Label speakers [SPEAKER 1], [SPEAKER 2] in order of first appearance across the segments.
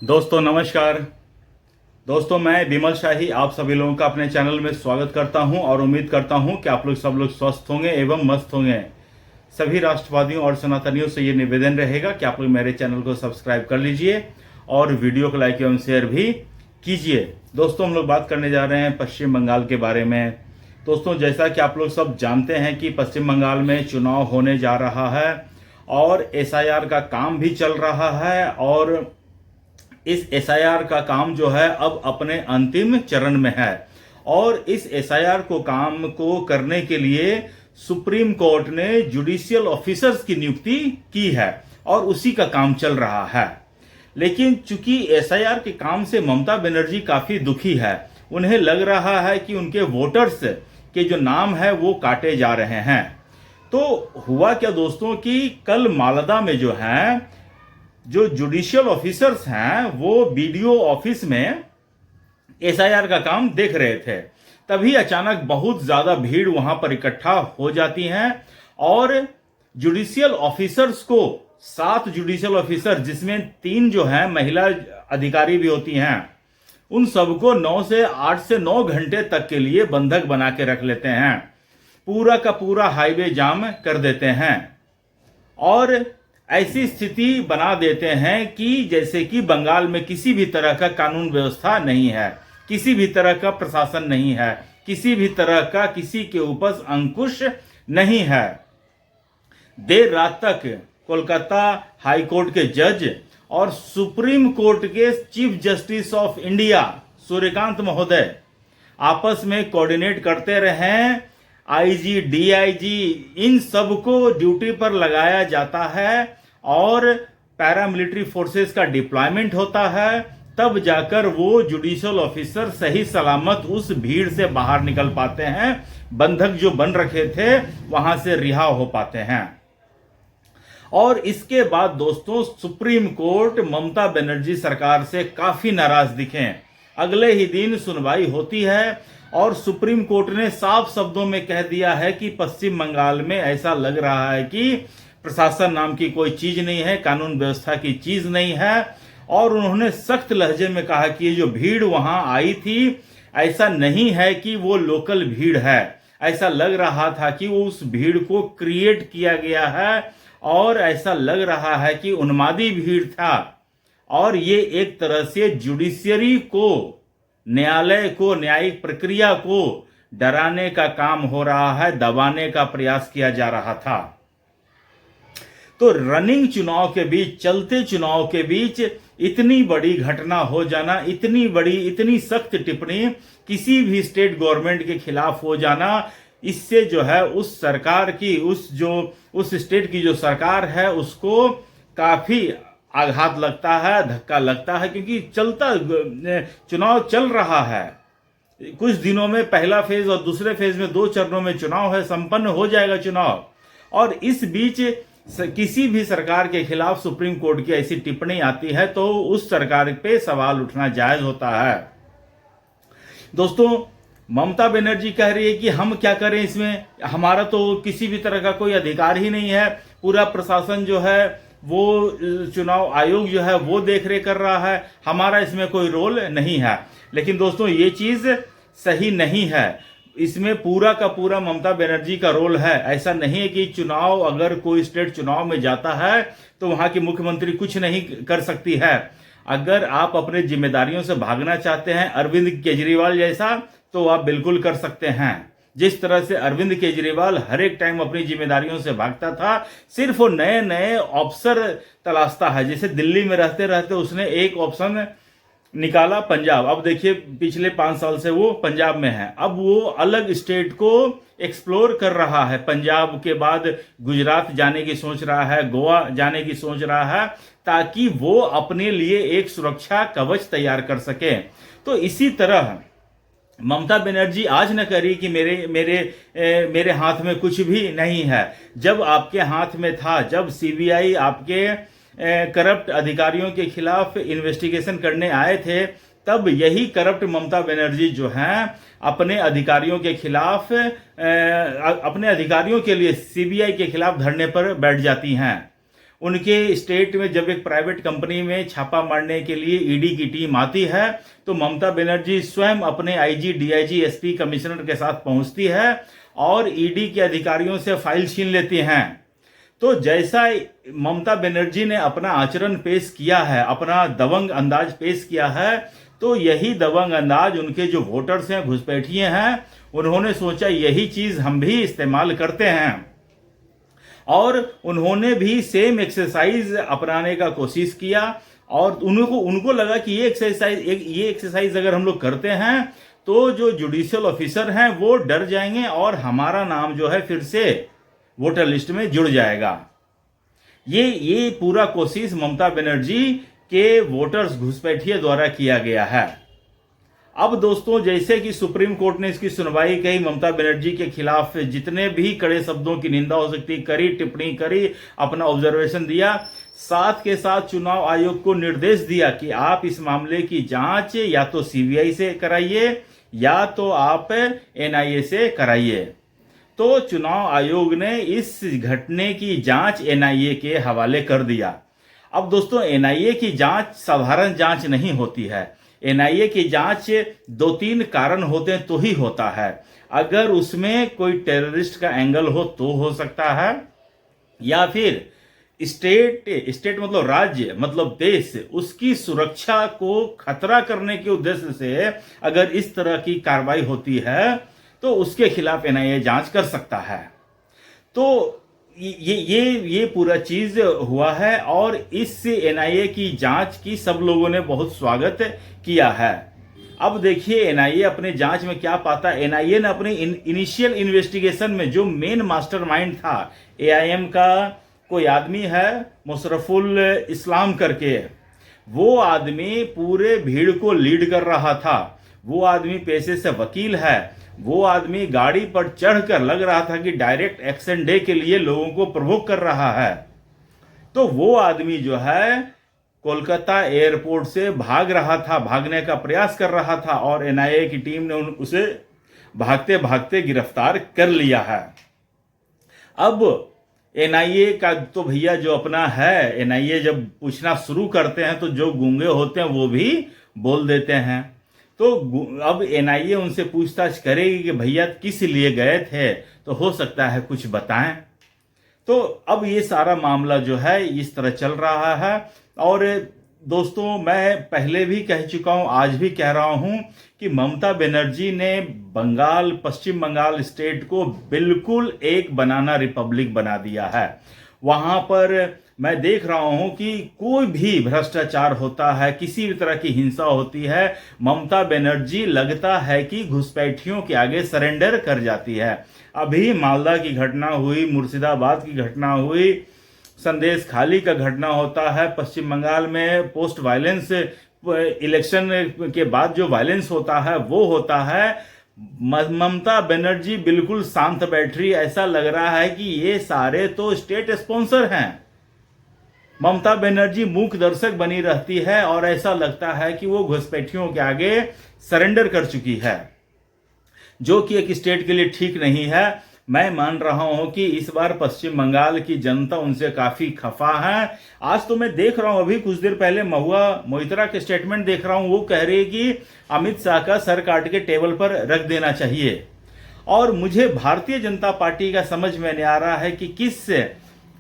[SPEAKER 1] दोस्तों नमस्कार। दोस्तों मैं विमल शाही आप सभी लोगों का अपने चैनल में स्वागत करता हूं और उम्मीद करता हूं कि आप लोग सब लोग स्वस्थ होंगे एवं मस्त होंगे। सभी राष्ट्रवादियों और सनातनियों से ये निवेदन रहेगा कि आप लोग मेरे चैनल को सब्सक्राइब कर लीजिए और वीडियो को लाइक एवं शेयर भी कीजिए। दोस्तों हम लोग बात करने जा रहे हैं पश्चिम बंगाल के बारे में। दोस्तों जैसा कि आप लोग सब जानते हैं कि पश्चिम बंगाल में चुनाव होने जा रहा है और SIR का काम भी चल रहा है और इस SIR का काम जो है अब अपने अंतिम चरण में है और इस SIR काम को करने के लिए सुप्रीम कोर्ट ने जुडिशियल ऑफिसर्स की नियुक्ति की है और उसी का काम चल रहा है। लेकिन चूंकि SIR के काम से ममता बनर्जी काफी दुखी है, उन्हें लग रहा है कि उनके वोटर्स के जो नाम है वो काटे जा रहे हैं। तो हुआ क्या दोस्तों कि कल मालदा में जो जुडिशियल ऑफिसर्स हैं वो BDO ऑफिस में SIR का काम देख रहे थे, तभी अचानक बहुत ज्यादा भीड़ वहां पर इकट्ठा हो जाती है और जुडिशियल ऑफिसर्स को 7 जुडिशियल ऑफिसर जिसमें 3 जो हैं महिला अधिकारी भी होती हैं, उन सबको 8 से 9 घंटे तक के लिए बंधक बना के रख लेते हैं, पूरा का पूरा हाईवे जाम कर देते हैं और ऐसी स्थिति बना देते हैं कि जैसे कि बंगाल में किसी भी तरह का कानून व्यवस्था नहीं है, किसी भी तरह का प्रशासन नहीं है, किसी भी तरह का किसी के ऊपर अंकुश नहीं है। देर रात तक कोलकाता हाई कोर्ट के जज और सुप्रीम कोर्ट के chief justice of India Suryakant महोदय आपस में कोऑर्डिनेट करते रहे। IG, DIG इन सबको ड्यूटी पर लगाया जाता है और पैरामिलिट्री फोर्सेस का डिप्लॉयमेंट होता है, तब जाकर वो जुडिशियल ऑफिसर सही सलामत उस भीड़ से बाहर निकल पाते हैं, बंधक जो बन रखे थे वहां से रिहा हो पाते हैं। और इसके बाद दोस्तों सुप्रीम कोर्ट ममता बनर्जी सरकार से काफी नाराज दिखे। अगले ही दिन सुनवाई होती है और सुप्रीम कोर्ट ने साफ शब्दों में कह दिया है कि पश्चिम बंगाल में ऐसा लग रहा है कि प्रशासन नाम की कोई चीज नहीं है, कानून व्यवस्था की चीज नहीं है। और उन्होंने सख्त लहजे में कहा कि ये जो भीड़ वहां आई थी, ऐसा नहीं है कि वो लोकल भीड़ है, ऐसा लग रहा था कि वो उस भीड़ को क्रिएट किया गया है और ऐसा लग रहा है कि उन्मादी भीड़ था और ये एक तरह से जुडिशियरी को, न्यायालय को, न्यायिक प्रक्रिया को डराने का काम हो रहा है, दबाने का प्रयास किया जा रहा था। तो रनिंग चुनाव के बीच, चलते चुनाव के बीच इतनी बड़ी घटना हो जाना, इतनी बड़ी, इतनी सख्त टिप्पणी किसी भी स्टेट गवर्नमेंट के खिलाफ हो जाना, इससे जो है उस सरकार की, उस स्टेट की जो सरकार है उसको काफी आघात लगता है, धक्का लगता है, क्योंकि चुनाव चल रहा है। कुछ दिनों में पहला फेज और दूसरे फेज में 2 चरणों में चुनाव है, संपन्न हो जाएगा चुनाव। और इस बीच किसी भी सरकार के खिलाफ सुप्रीम कोर्ट की ऐसी टिप्पणी आती है तो उस सरकार पे सवाल उठना जायज होता है। दोस्तों ममता बनर्जी कह रही है कि हम क्या करें, इसमें हमारा तो किसी भी तरह का कोई अधिकार ही नहीं है, पूरा प्रशासन जो है वो, चुनाव आयोग जो है वो देखरेख कर रहा है, हमारा इसमें कोई रोल नहीं है। लेकिन दोस्तों ये चीज सही नहीं है, इसमें पूरा का पूरा ममता बनर्जी का रोल है। ऐसा नहीं है कि चुनाव, अगर कोई स्टेट चुनाव में जाता है तो वहां की मुख्यमंत्री कुछ नहीं कर सकती है। अगर आप अपने जिम्मेदारियों से भागना चाहते हैं अरविंद केजरीवाल जैसा, तो आप बिल्कुल कर सकते हैं। जिस तरह से अरविंद केजरीवाल हर एक टाइम अपनी जिम्मेदारियों से भागता था, सिर्फ वो नए नए ऑप्शन तलाशता है। जैसे दिल्ली में रहते रहते उसने एक ऑप्शन निकाला पंजाब, अब देखिए पिछले 5 साल से वो पंजाब में है, अब वो अलग स्टेट को एक्सप्लोर कर रहा है। पंजाब के बाद गुजरात जाने की सोच रहा है, गोवा जाने की सोच रहा है, ताकि वो अपने लिए एक सुरक्षा कवच तैयार कर सके। तो इसी तरह ममता बनर्जी आज न करी कि मेरे हाथ में कुछ भी नहीं है। जब आपके हाथ में था, जब CBI आपके करप्ट अधिकारियों के खिलाफ इन्वेस्टिगेशन करने आए थे, तब यही करप्ट ममता बनर्जी जो हैं अपने अधिकारियों के खिलाफ, अपने अधिकारियों के लिए CBI के खिलाफ धरने पर बैठ जाती हैं। उनके स्टेट में जब एक प्राइवेट कंपनी में छापा मारने के लिए ईडी की टीम आती है तो ममता बनर्जी स्वयं अपने आईजी, डीआईजी, एसपी, कमिश्नर के साथ पहुंचती है और ईडी के अधिकारियों से फाइल छीन लेती हैं। तो जैसा ममता बनर्जी ने अपना आचरण पेश किया है, अपना दबंग अंदाज पेश किया है, तो यही दबंग अंदाज उनके जो वोटर्स हैं, घुसपैठिए हैं, उन्होंने सोचा यही चीज हम भी इस्तेमाल करते हैं और उन्होंने भी सेम एक्सरसाइज अपनाने का कोशिश किया और उनको लगा कि ये एक्सरसाइज अगर हम लोग करते हैं तो जो जुडिशियल ऑफिसर हैं वो डर जाएंगे और हमारा नाम जो है फिर से वोटर लिस्ट में जुड़ जाएगा। ये पूरा कोशिश ममता बनर्जी के वोटर्स घुसपैठिए द्वारा किया गया है। अब दोस्तों, जैसे कि सुप्रीम कोर्ट ने इसकी सुनवाई कही, ममता बनर्जी के खिलाफ जितने भी कड़े शब्दों की निंदा हो सकती करी, टिप्पणी करी, अपना ऑब्जर्वेशन दिया, साथ के साथ चुनाव आयोग को निर्देश दिया कि आप इस मामले की जांच या तो सीबीआई से कराइए या तो आप एनआईए से कराइए। तो चुनाव आयोग ने इस घटने की जांच एनआईए के हवाले कर दिया। अब दोस्तों, एनआईए की जांच साधारण जांच नहीं होती है। एनआईए की जांच 2-3 कारण होते हैं तो ही होता है। अगर उसमें कोई टेररिस्ट का एंगल हो तो हो सकता है, या फिर स्टेट मतलब राज्य मतलब देश, उसकी सुरक्षा को खतरा करने के उद्देश्य से अगर इस तरह की कार्रवाई होती है तो उसके खिलाफ एनआईए जांच कर सकता है। तो ये पूरा चीज हुआ है और इस एनआईए की जांच की सब लोगों ने बहुत स्वागत किया है। अब देखिए एनआईए अपने जांच में क्या पाता है। एनआईए ने अपने इनिशियल इन्वेस्टिगेशन में जो मेन मास्टरमाइंड था, एआईएम का कोई आदमी है मुशर्रफुल इस्लाम करके, वो आदमी पूरे भीड़ को लीड कर रहा था। वो आदमी पेशे से वकील है। वो आदमी गाड़ी पर चढ़कर लग रहा था कि डायरेक्ट एक्शन डे के लिए लोगों को प्रोवोक कर रहा है। तो वो आदमी जो है कोलकाता एयरपोर्ट से भाग रहा था, भागने का प्रयास कर रहा था और एनआईए की टीम ने उसे भागते भागते गिरफ्तार कर लिया है। अब एनआईए का तो भैया जो अपना है, एनआईए जब पूछना शुरू करते हैं तो जो गूंगे होते हैं वो भी बोल देते हैं। तो अब एनआईए उनसे पूछताछ करेगी कि भैया किस लिए गए थे, तो हो सकता है कुछ बताएं। तो अब ये सारा मामला जो है इस तरह चल रहा है। और दोस्तों, मैं पहले भी कह चुका हूं, आज भी कह रहा हूं कि ममता बनर्जी ने पश्चिम बंगाल स्टेट को बिल्कुल एक बनाना रिपब्लिक बना दिया है। वहां पर मैं देख रहा हूं कि कोई भी भ्रष्टाचार होता है, किसी भी तरह की हिंसा होती है, ममता बनर्जी लगता है कि घुसपैठियों के आगे सरेंडर कर जाती है। अभी मालदा की घटना हुई, मुर्शिदाबाद की घटना हुई, संदेश खाली का घटना होता है, पश्चिम बंगाल में पोस्ट वायलेंस इलेक्शन के बाद जो वायलेंस होता है वो होता है। ममता बनर्जी बिल्कुल शांत बैठ रही, ऐसा लग रहा है कि ये सारे तो स्टेट स्पॉन्सर हैं। ममता बनर्जी मूक दर्शक बनी रहती है और ऐसा लगता है कि वो घुसपैठियों के आगे सरेंडर कर चुकी है, जो कि एक स्टेट के लिए ठीक नहीं है। मैं मान रहा हूं कि इस बार पश्चिम बंगाल की जनता उनसे काफी खफा है। आज तो मैं देख रहा हूं, अभी कुछ देर पहले महुआ मोइत्रा के स्टेटमेंट देख रहा हूं, वो कह रही है कि अमित शाह का सर काट के टेबल पर रख देना चाहिए। और मुझे भारतीय जनता पार्टी का समझ में नहीं आ रहा है कि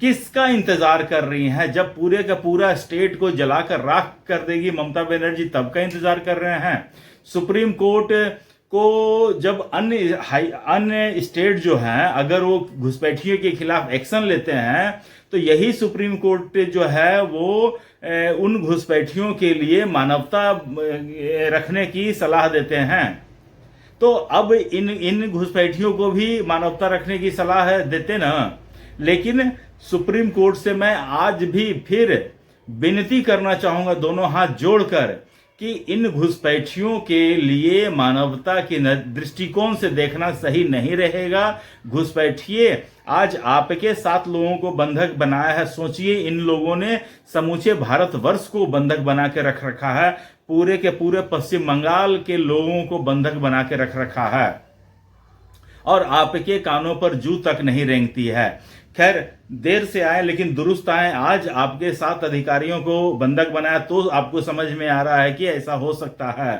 [SPEAKER 1] किसका इंतजार कर रही हैं। जब पूरे का पूरा स्टेट को जलाकर राख कर देगी ममता बनर्जी, तब का इंतजार कर रहे हैं। सुप्रीम कोर्ट को जब अन्य स्टेट जो हैं अगर वो घुसपैठियों के खिलाफ एक्शन लेते हैं तो यही सुप्रीम कोर्ट जो है वो उन घुसपैठियों के लिए मानवता रखने की सलाह देते हैं। तो अब इन घुसपैठियों को भी मानवता रखने की सलाह देते ना। लेकिन सुप्रीम कोर्ट से मैं आज भी फिर विनती करना चाहूंगा दोनों हाथ जोड़कर कि इन घुसपैठियों के लिए मानवता के दृष्टिकोण से देखना सही नहीं रहेगा। घुसपैठिए आज आपके 7 लोगों को बंधक बनाया है। सोचिए, इन लोगों ने समूचे भारतवर्ष को बंधक बना के रख रखा है, पूरे के पूरे पश्चिम बंगाल के लोगों को बंधक बना के रख रखा है और आपके कानों पर जू तक नहीं रेंगती है। खैर देर से आए लेकिन दुरुस्त आए। आज आपके 7 अधिकारियों को बंधक बनाया तो आपको समझ में आ रहा है कि ऐसा हो सकता है।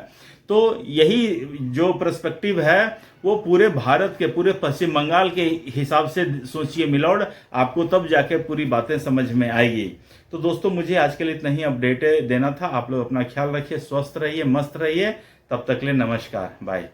[SPEAKER 1] तो यही जो पर्सपेक्टिव है वो पूरे भारत के, पूरे पश्चिम बंगाल के हिसाब से सोचिए मिलॉर्ड, आपको तब जाके पूरी बातें समझ में आएगी। तो दोस्तों मुझे आज के लिए इतना ही अपडेट देना था। आप लोग अपना ख्याल रखिए, स्वस्थ रहिए, मस्त रहिए। तब तक के लिए नमस्कार, बाय।